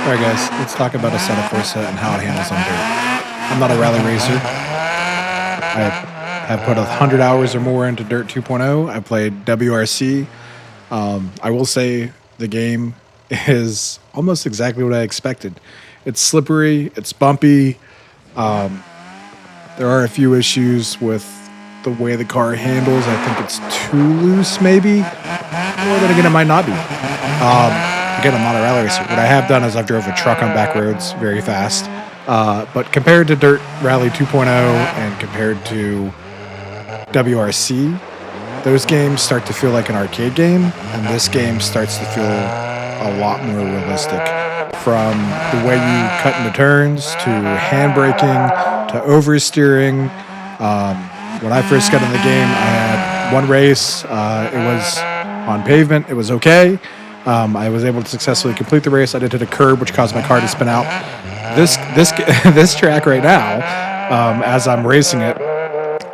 All right, guys, let's talk about Assetto Corsa and how it handles on dirt. I'm not a rally racer. I have put 100 hours or more into Dirt 2.0. I played WRC. I will say the game is almost exactly what I expected. It's slippery, it's bumpy. There are a few issues with the way the car handles. I think it's too loose, maybe. Or then again, it might not be. Again, I'm not a rally racer. What I have done is I've drove a truck on back roads very fast. But compared to Dirt Rally 2.0 and compared to WRC, those games start to feel like an arcade game, and this game starts to feel a lot more realistic. From the way you cut into turns, to handbraking, to oversteering. When I first got in the game, I had one race. It was on pavement. It was okay. I was able to successfully complete the race. I did hit a curb, which caused my car to spin out. This track right now, as I'm racing it,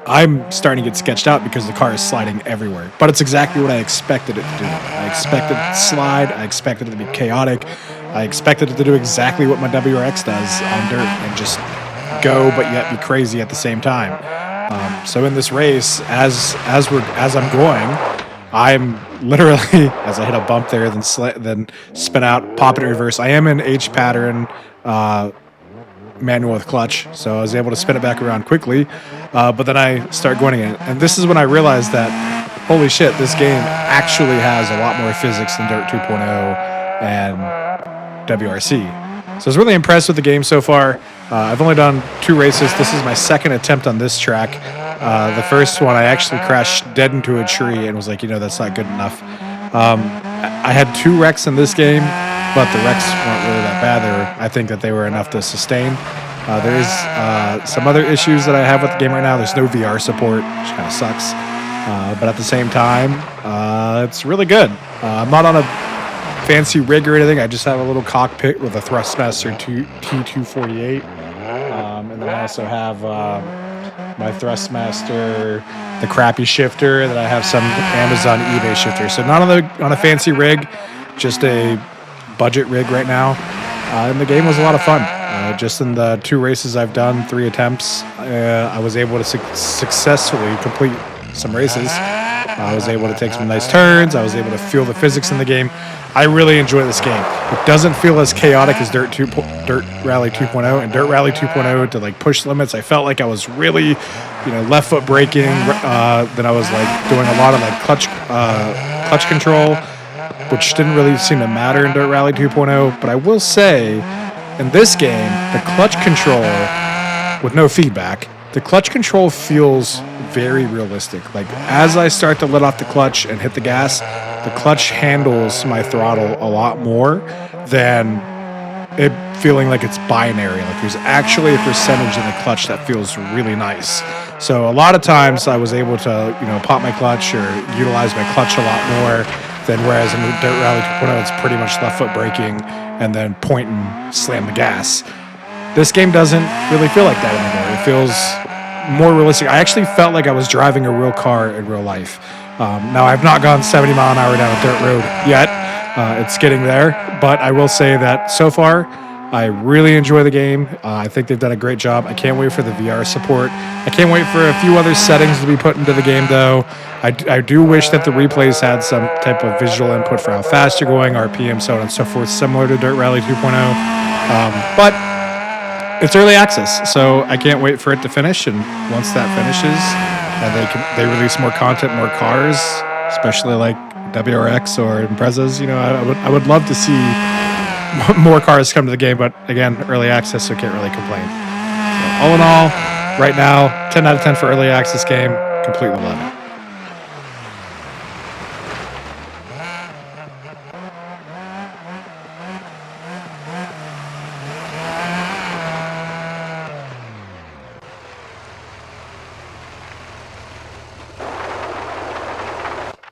I'm starting to get sketched out because the car is sliding everywhere. But it's exactly what I expected it to do. I expected it to slide. I expected it to be chaotic. I expected it to do exactly what my WRX does on dirt and just go, but yet be crazy at the same time. So in this race, as I'm going, I'm literally, as I hit a bump there, then spin out, pop it in reverse. I am in H pattern. Manual with clutch, so I was able to spin it back around quickly, but then I start going again, and this is when I realized that holy shit, this game actually has a lot more physics than Dirt 2.0 and WRC. So I was really impressed with the game so far. I've only done 2 races. This is my second attempt on this track. The first one I actually crashed dead into a tree and was like, that's not good enough. I had 2 wrecks in this game, but the wrecks weren't really that bad. I think that they were enough to sustain. There is some other issues that I have with the game right now. There's no VR support, which kind of sucks. But at the same time, it's really good. I'm not on a fancy rig or anything. I just have a little cockpit with a Thrustmaster T248. And then I also have my Thrustmaster, the crappy shifter, and then I have some Amazon eBay shifter. So not on a fancy rig, just a budget rig right now, and the game was a lot of fun. Just in the 2 races I've done, 3 attempts, I was able to successfully complete some races. I was able to take some nice turns. I was able to feel the physics in the game. I really enjoy this game. It doesn't feel as chaotic as Dirt Rally 2.0, and Dirt Rally 2.0 to push limits. I felt like I was really, left foot braking. Then I was doing a lot of clutch control, which didn't really seem to matter in Dirt Rally 2.0. But I will say, in this game, the clutch control, with no feedback, the clutch control feels very realistic. As I start to let off the clutch and hit the gas, the clutch handles my throttle a lot more than it feeling like it's binary. There's actually a percentage in the clutch that feels really nice. So a lot of times I was able to, pop my clutch or utilize my clutch a lot more. Whereas in Dirt Rally 2.0, it's pretty much left foot braking and then point and slam the gas. This game doesn't really feel like that anymore. It feels more realistic. I actually felt like I was driving a real car in real life. Now, I've not gone 70 mile an hour down a dirt road yet. It's getting there. But I will say that so far, I really enjoy the game. I think they've done a great job. I can't wait for the VR support. I can't wait for a few other settings to be put into the game, though. I do wish that the replays had some type of visual input for how fast you're going, RPM, so on and so forth, similar to Dirt Rally 2.0. But it's early access, so I can't wait for it to finish. And once that finishes, and they release more content, more cars, especially like WRX or Imprezas, I would love to see more cars come to the game. But again, early access, so can't really complain. So all in all, right now, 10 out of 10 for early access game. Completely love it.